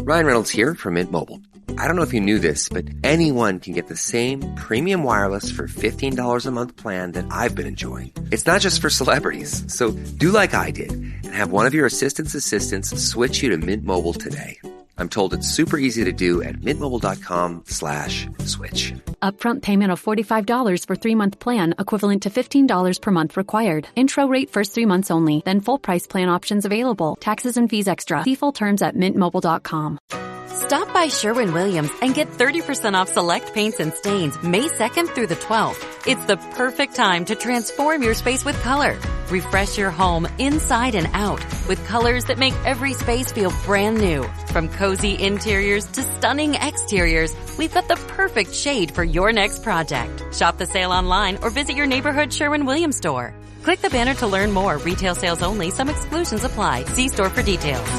Ryan Reynolds here from Mint Mobile. I don't know if you knew this, but anyone can get the same premium wireless for $15 a month plan that I've been enjoying. It's not just for celebrities. So do like I did and have one of your assistants switch you to Mint Mobile today. I'm told it's super easy to do at mintmobile.com/switch. Upfront payment of $45 for 3-month plan, equivalent to $15 per month required. Intro rate first 3 months only, then full price plan options available. Taxes and fees extra. See full terms at mintmobile.com. Stop by Sherwin-Williams and get 30% off select paints and stains May 2nd through the 12th. It's the perfect time to transform your space with color. Refresh your home inside and out with colors that make every space feel brand new. From cozy interiors to stunning exteriors, we've got the perfect shade for your next project. Shop the sale online or visit your neighborhood Sherwin-Williams store. Click the banner to learn more. Retail sales only. Some exclusions apply. See store for details.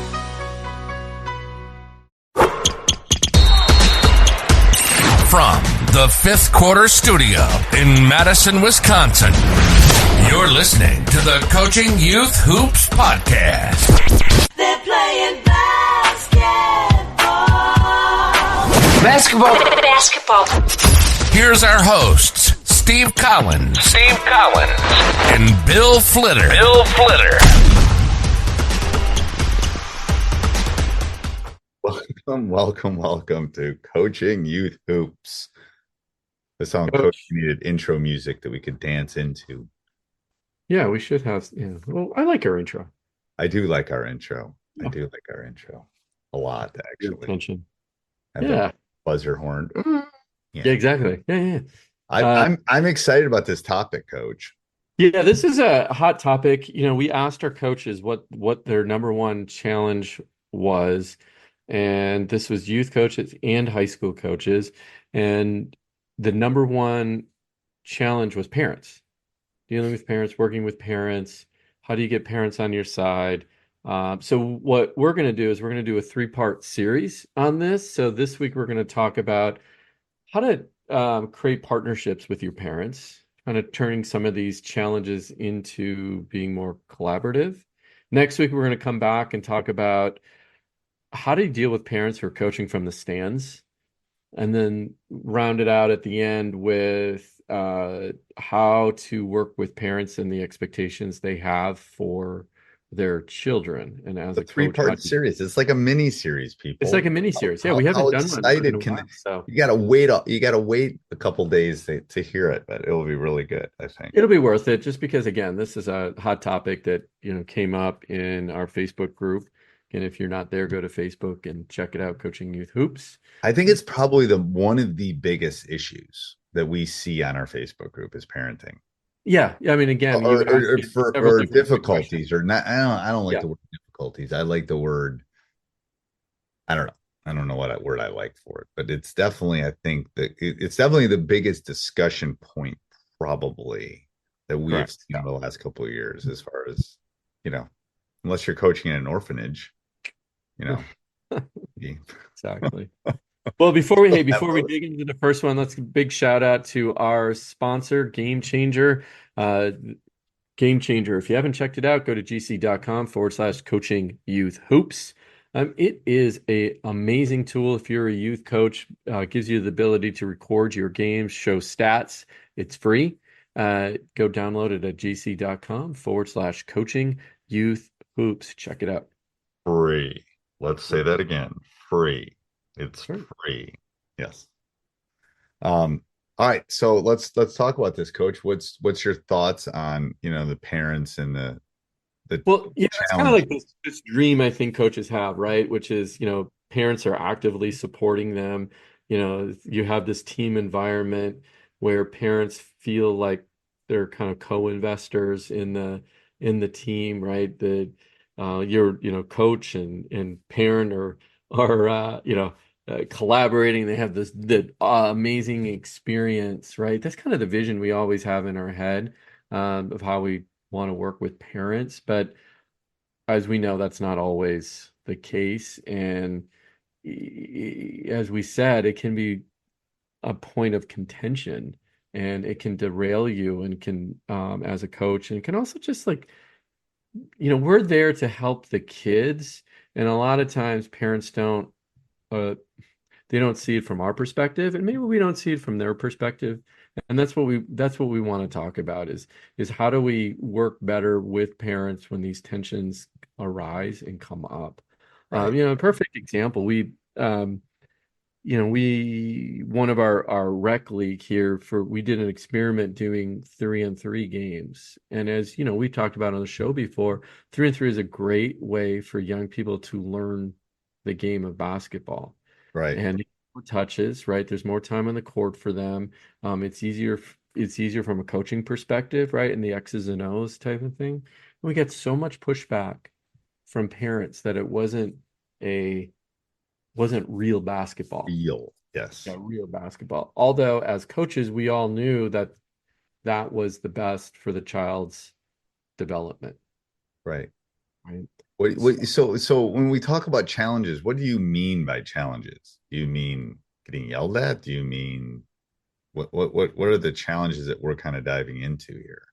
From the Fifth Quarter Studio in Madison, Wisconsin, you're listening to the Coaching Youth Hoops Podcast. They're playing basketball. Here's our hosts, Steve Collins, and Bill Flitter. Welcome to Coaching Youth Hoops. The song Coach needed intro music that we could dance into. Yeah, we should have. Yeah. Well, I like our intro. I do like our intro. I do like our intro a lot, actually. Good attention. Yeah. Buzzer horn. Yeah, exactly. Yeah. I'm excited about this topic, Coach. Yeah, this is a hot topic. You know, we asked our coaches what their number one challenge was. And this was youth coaches and high school coaches. And the number one challenge was parents, dealing with parents, working with parents. How do you get parents on your side? So what we're going to do is we're going to do a 3-part series on this. So this week we're going to talk about how to create partnerships with your parents, kind of turning some of these challenges into being more collaborative. Next week, we're going to come back and talk about how do you deal with parents who are coaching from the stands, and then round it out at the end with how to work with parents and the expectations they have for their children. And as a 3-part series, it's like a mini series, people. It's like a mini series. Yeah, we haven't done one in a while, so you gotta wait a couple days to hear it, but it'll be really good. I think it'll be worth it, just because again, this is a hot topic that came up in our Facebook group. And if you're not there, go to Facebook and check it out, Coaching Youth Hoops. I think it's probably one of the biggest issues that we see on our Facebook group is parenting. Yeah. I mean, again, or difficulties or not. I don't like the word difficulties. I like the word, I don't know. I don't know what word I like for it, but it's definitely, I think that it's definitely the biggest discussion point probably that we have seen in the last couple of years, as far as, unless you're coaching in an orphanage. Exactly. Well, before we dig into the first one, let's give a big shout out to our sponsor, Game Changer. Game Changer. If you haven't checked it out, go to gc.com/coaching youth hoops. It is an amazing tool. If you're a youth coach, gives you the ability to record your games, show stats. It's free. Go download it at gc.com/coaching youth hoops. Check it out. Free. Let's say that again. Free. It's free. Yes. All right. So let's talk about this, Coach. What's your thoughts on the parents and the it's kind of like this dream I think coaches have, right? Which is parents are actively supporting them. You have this team environment where parents feel like they're kind of co-investors in the team, right? That your coach and parent are collaborating. They have this amazing experience, right? That's kind of the vision we always have in our head of how we want to work with parents. But as we know, that's not always the case. And as we said, it can be a point of contention, and it can derail you, and can as a coach, and can also just we're there to help the kids. And a lot of times parents don't they don't see it from our perspective, and maybe we don't see it from their perspective. And that's what we want to talk about is how do we work better with parents when these tensions arise and come up. Right. A perfect example, we one of our rec league here we did an experiment doing 3-on-3 games. And as we talked about on the show before, 3-on-3 is a great way for young people to learn the game of basketball. Right. And more touches, right? There's more time on the court for them. It's easier from a coaching perspective, right? And the X's and O's type of thing. We get so much pushback from parents that it wasn't real basketball. Yes. Yeah, real basketball. Although as coaches, we all knew that that was the best for the child's development. Right. Right. So when we talk about challenges, what do you mean by challenges? Do you mean getting yelled at? Do you mean what are the challenges that we're kind of diving into here?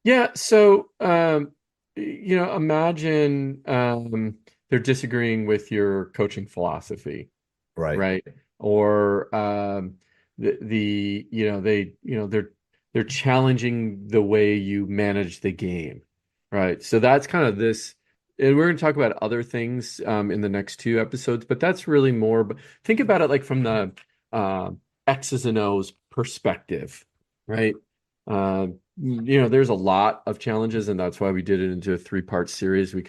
Yeah. So, imagine they're disagreeing with your coaching philosophy, Right. right? Or they're challenging the way you manage the game, right? So that's kind of this. And we're going to talk about other things in the next 2 episodes, but that's really more. But think about it like from the X's and O's perspective, right? There's a lot of challenges, and that's why we did it into a 3-part series. We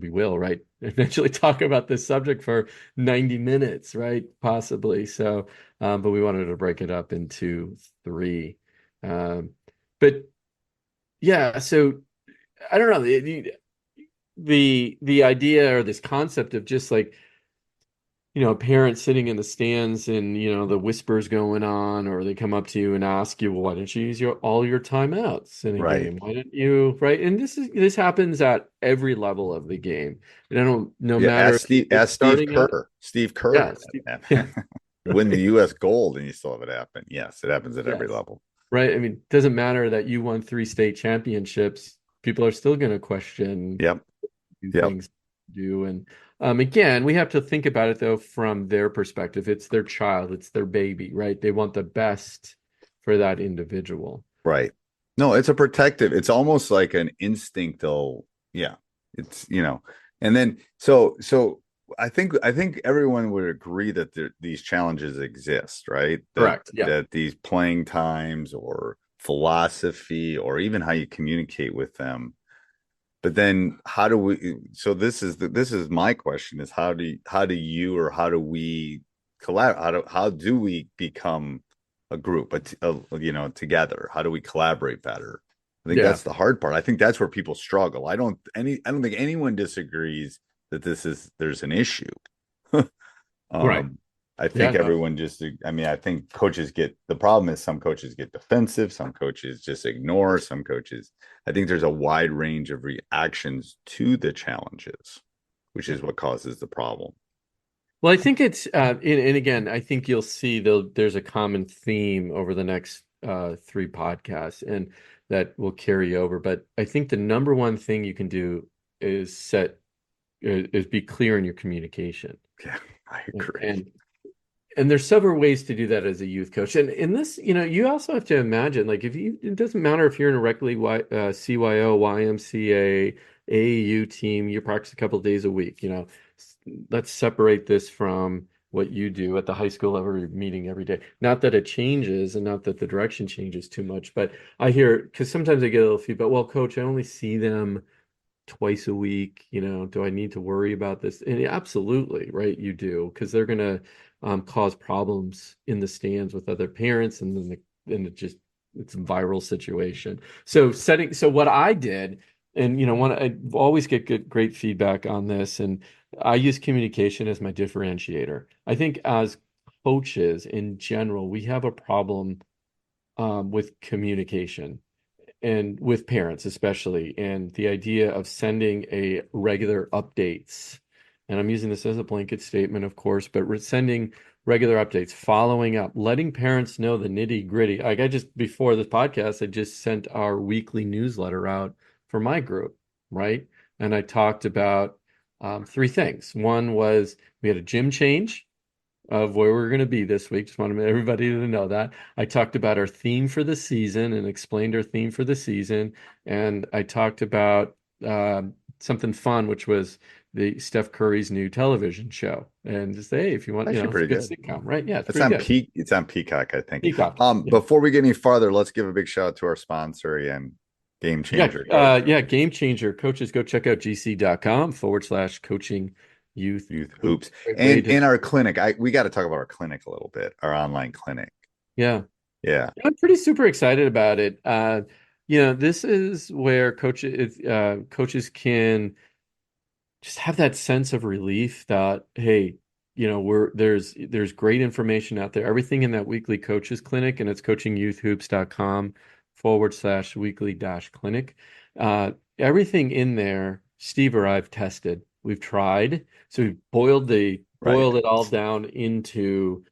will, right? Eventually talk about this subject for 90 minutes, right? Possibly. So, but we wanted to break it up into 3. But yeah, so I don't know. The idea or this concept of just like parents sitting in the stands and the whispers going on, or they come up to you and ask you, well, why didn't you use all your timeouts in a Right. game? Why didn't you, right? And this happens at every level of the game. And I don't no matter ask Steve Kerr. Steve Kerr. Yeah, Win the U.S. gold and you still have it happen. Yes, it happens at every level. Right. I mean, it doesn't matter that you won 3 state championships. People are still going to question things you do. And again, we have to think about it, though, from their perspective. It's their child. It's their baby, right? They want the best for that individual. Right. No, it's a protective. It's almost like an instinctual. Yeah. It's, and then so I think everyone would agree that these challenges exist, right? Correct. Yeah. That these playing times or philosophy or even how you communicate with them. But then how do we, so this is my question is how do we collaborate? How do we become a group, together? How do we collaborate better? I think that's the hard part. I think that's where people struggle. I don't think anyone disagrees that there's an issue. Right. I think everyone I think the problem is some coaches get defensive, some coaches just ignore, I think there's a wide range of reactions to the challenges, which is what causes the problem. Well, I think it's, and again, I think you'll see there's a common theme over the next 3 podcasts, and that will carry over. But I think the number one thing you can do is be clear in your communication. Yeah, I agree. And there's several ways to do that as a youth coach. And in this, you also have to imagine, like, it doesn't matter if you're in a rec league, CYO, YMCA, AAU team, you practice a couple of days a week. Let's separate this from what you do at the high school level. You're meeting every day. Not that it changes and not that the direction changes too much, but I hear, because sometimes I get a little feedback, well, coach, I only see them twice a week. Do I need to worry about this? And absolutely, right, you do, because they're going to cause problems in the stands with other parents, and then it's a viral situation. So what I did, and I always get great feedback on this, and I use communication as my differentiator. I think as coaches in general, we have a problem with communication, and with parents especially, and the idea of sending a regular updates. And I'm using this as a blanket statement, of course, but we're sending regular updates, following up, letting parents know the nitty gritty. Like before this podcast, I just sent our weekly newsletter out for my group, right? And I talked about three things. One was we had a gym change of where we're going to be this week. Just wanted everybody to know that. I talked about our theme for the season and explained our theme for the season. And I talked about something fun, which was the Steph Curry's new television show. And just hey, if you want, Actually, it's a pretty good good. sitcom, right? Yeah, it's It's pretty on good. Peak. It's on Peacock, I think. Peacock. Yeah. Before we get any farther, let's give a big shout out to our sponsor again, Game Changer. Yeah, Game Changer. Coaches, go check out gc.com/coaching youth Youth hoops. Great way And to- in our clinic, we got to talk about our clinic a little bit, our online clinic. Yeah. Yeah. I'm pretty super excited about it. This is where coaches can just have that sense of relief that, hey, there's great information out there. Everything in that weekly coaches clinic, and it's coachingyouthhoops.com/weekly-clinic. Everything in there, Steve or I've tested. We've tried. So we've boiled it all down into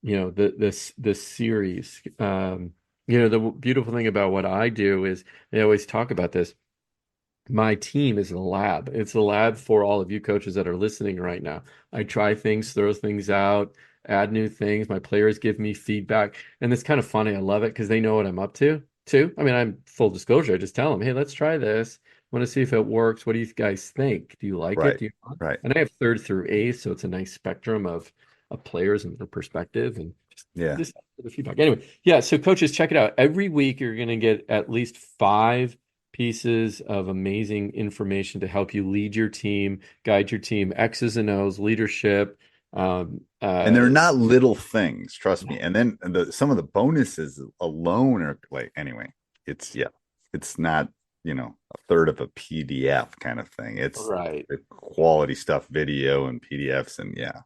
this series. The beautiful thing about what I do is they always talk about this. My team is a lab. It's a lab for all of you coaches that are listening right now. I try things, throw things out, add new things. My players give me feedback. And it's kind of funny. I love it because they know what I'm up to too. I mean, I'm full disclosure. I just tell them, hey, let's try this. I want to see if it works. What do you guys think? Do you like it? Do you not? Right. And I have third through eighth, so it's a nice spectrum of players and their perspective and just the feedback. Anyway, yeah. So coaches, check it out. Every week you're going to get at least 5 pieces of amazing information to help you lead your team, guide your team, X's and O's, leadership. And they're not little things, trust me. And then some of the bonuses alone are like, anyway, it's not, a third of a PDF kind of thing. It's right. The quality stuff, video and PDFs, and yeah.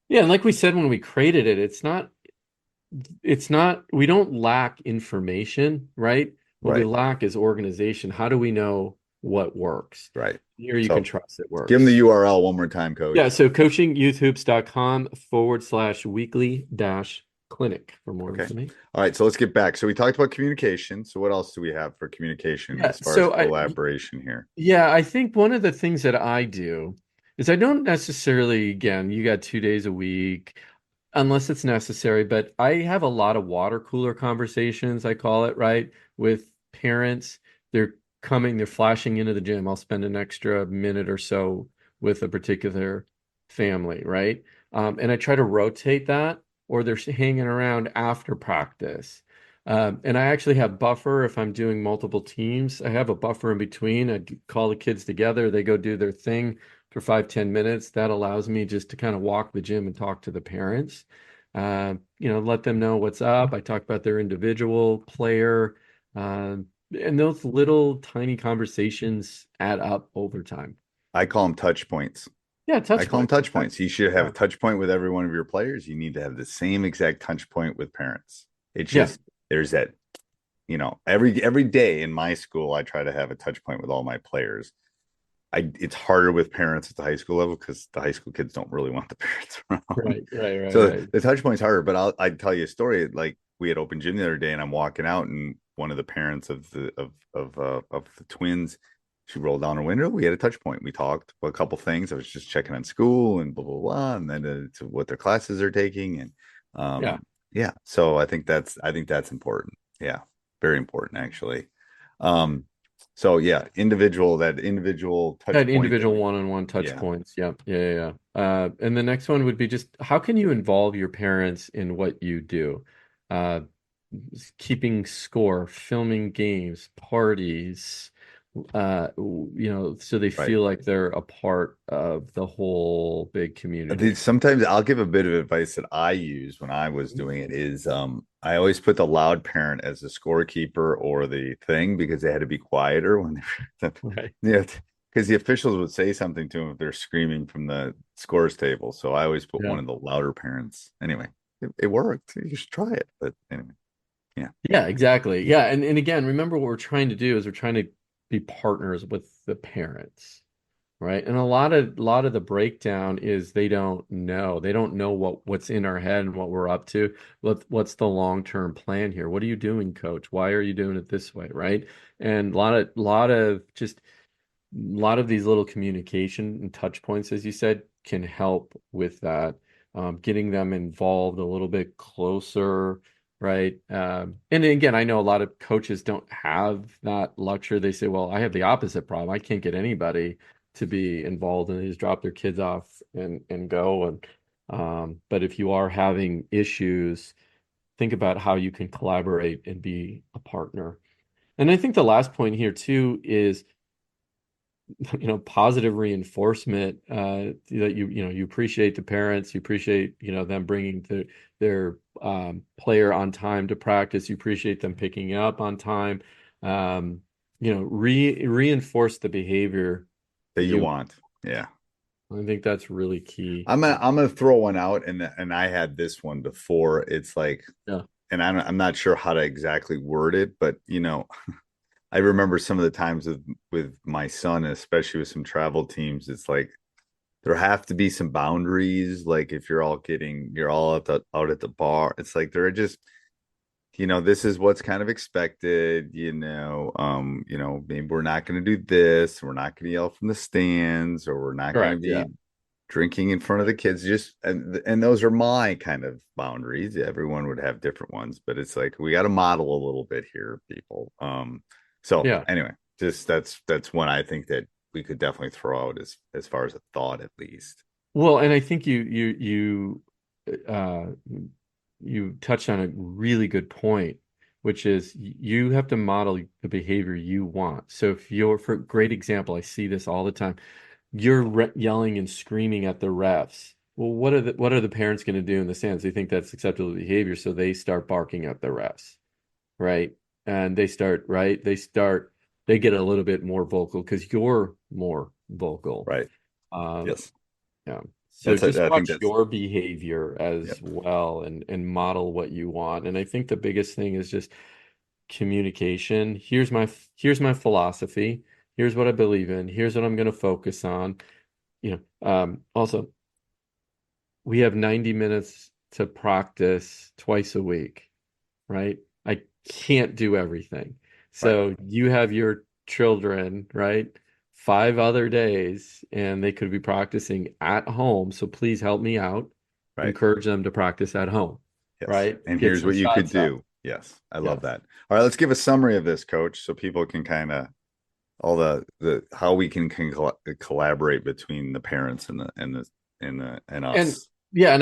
Yeah, and like we said when we created it, it's not we don't lack information, right? What we lack is organization. How do we know what works? Right. Here you can trust it works. Give them the URL one more time, Coach. Yeah, so coachingyouthhoops.com/weekly-clinic for more information. All right, so let's get back. So we talked about communication. So what else do we have for communication as far as collaboration here? Yeah, I think one of the things that I do is I don't necessarily, again, you got 2 days a week, unless it's necessary, but I have a lot of water cooler conversations, I call it, right? With parents. They're flashing into the gym. I'll spend an extra minute or so with a particular family, right? And I try to rotate that, or they're hanging around after practice. And I actually have buffer if I'm doing multiple teams. I have a buffer in between. I call the kids together. They go do their thing for 5-10 minutes. That allows me just to kind of walk the gym and talk to the parents. Let them know what's up. I talk about their individual player. And those little tiny conversations add up over time. I call them touch points. Yeah, I call them touch points. You should have a touch point with every one of your players. You need to have the same exact touch point with parents. It's just there's that, every day in my school, I try to have a touch point with all my players. It's harder with parents at the high school level because the high school kids don't really want the parents around. Right. So the touch point's harder. But I'd tell you a story. Like we had open gym the other day, and I'm walking out, and one of the parents of the twins, she rolled down her window. We had a touch point. We talked about a couple things. I was just checking on school and blah blah blah, and then to what their classes are taking, and So I think that's important. Yeah, very important actually. So individual touch point. Individual one-on-one touch points. Yeah. And the next one would be just how can you involve your parents in what you do? Keeping score, filming games, parties, so they feel like they're a part of the whole big community. Sometimes I'll give a bit of advice that I used when I was doing it is I always put the loud parent as the scorekeeper or the thing because they had to be quieter when they because the officials would say something to them if they're screaming from the scores table. So I always put one of the louder parents. Anyway, it worked. You should try it. But anyway, yeah, exactly. Yeah, and again, remember what we're trying to do is we're trying to be partners with the parents, right? And a lot of the breakdown is they don't know what's in our head and what we're up to. What's the long-term plan here? What are you doing, coach? Why are you doing it this way, right? And a lot of just lot of these little communication and touch points, as you said, can help with that, getting them involved a little bit closer, right? And again, I know a lot of coaches don't have that luxury. They say, well, I have the opposite problem. I can't get anybody to be involved, and they just drop their kids off and go. But if you are having issues, think about how you can collaborate and be a partner. And I think the last point here too is, positive reinforcement, that you appreciate the parents, you appreciate, them bringing their player on time to practice, you appreciate them picking up on time, reinforce the behavior that you want. Yeah. I think that's really key. I'm gonna throw one out, and I had this one before. It's like, yeah. And I'm not sure how to exactly word it, but I remember some of the times with my son, especially with some travel teams, it's like there have to be some boundaries. Like if you're all out at the bar, it's like they're just, this is what's kind of expected, maybe we're not going to do this. We're not going to yell from the stands, or we're not going to be drinking in front of the kids. And those are my kind of boundaries. Everyone would have different ones, but it's like, we got to model a little bit here, people. Anyway, just that's one I think that we could definitely throw out as far as a thought, at least. Well, and I think you touched on a really good point, which is you have to model the behavior you want. So for a great example, I see this all the time. You're yelling and screaming at the refs. Well, what are the parents going to do in the stands? They think that's acceptable behavior, so they start barking at the refs, right? And they get a little bit more vocal because you're more vocal, right? Yes, yeah. So just watch your behavior as well, and model what you want. And I think the biggest thing is just communication. Here's my philosophy. Here's what I believe in. Here's what I'm going to focus on. Also, we have 90 minutes to practice twice a week, right? I can't do everything. So you have your children, right? 5 other days, and they could be practicing at home. So please help me out. Right. Encourage them to practice at home. Yes. Right. And here's what you could do. Yes. I love that. All right. Let's give a summary of this, Coach, so people can kind of all the how we can collaborate between the parents and us. And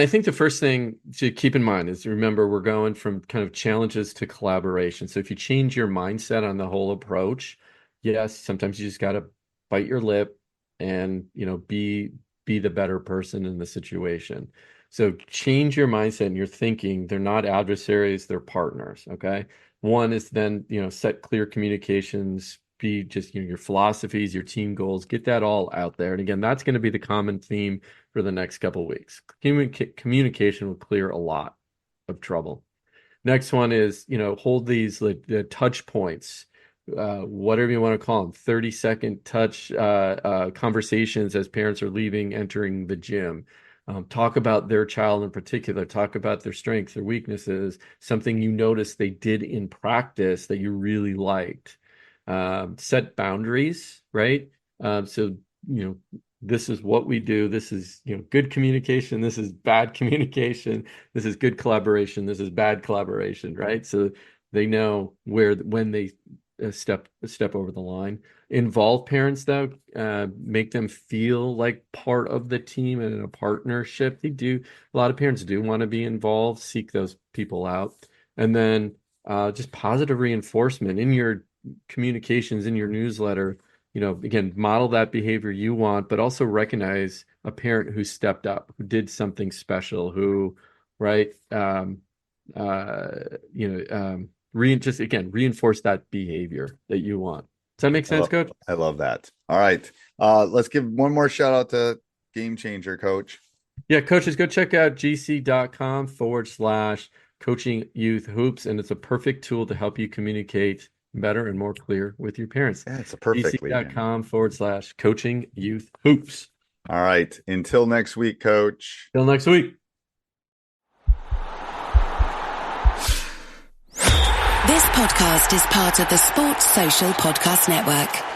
I think the first thing to keep in mind is, remember, we're going from kind of challenges to collaboration. So if you change your mindset on the whole approach, yes, sometimes you just got to bite your lip and, be the better person in the situation. So change your mindset and your thinking. They're not adversaries, they're partners. Okay. One is then, set clear communications, be just, your philosophies, your team goals, get that all out there. And again, that's going to be the common theme for the next couple of weeks. Communication will clear a lot of trouble. Next one is, hold these the touch points, whatever you want to call them, 30-second touch conversations as parents are leaving, entering the gym. Talk about their child in particular, talk about their strengths, their weaknesses, something you noticed they did in practice that you really liked. Set boundaries, right? So, this is what we do. This is, good communication. This is bad communication. This is good collaboration. This is bad collaboration, right? So they know when they step over the line. Involve parents, though. Make them feel like part of the team and in a partnership. A lot of parents do want to be involved. Seek those people out. And then just positive reinforcement in your communications, in your newsletter. Again, model that behavior you want, but also recognize a parent who stepped up, who did something special, who, right, reinforce that behavior that you want. Does that make sense, Coach? I love that. All right. Let's give one more shout out to Game Changer, Coach. Yeah, coaches, go check out gc.com/coaching youth hoops. And it's a perfect tool to help you communicate better and more clear with your parents. Yeah, it's a perfect gc.com/coaching youth hoops. All right. Until next week, Coach. Till next week. This podcast is part of the Sports Social Podcast Network.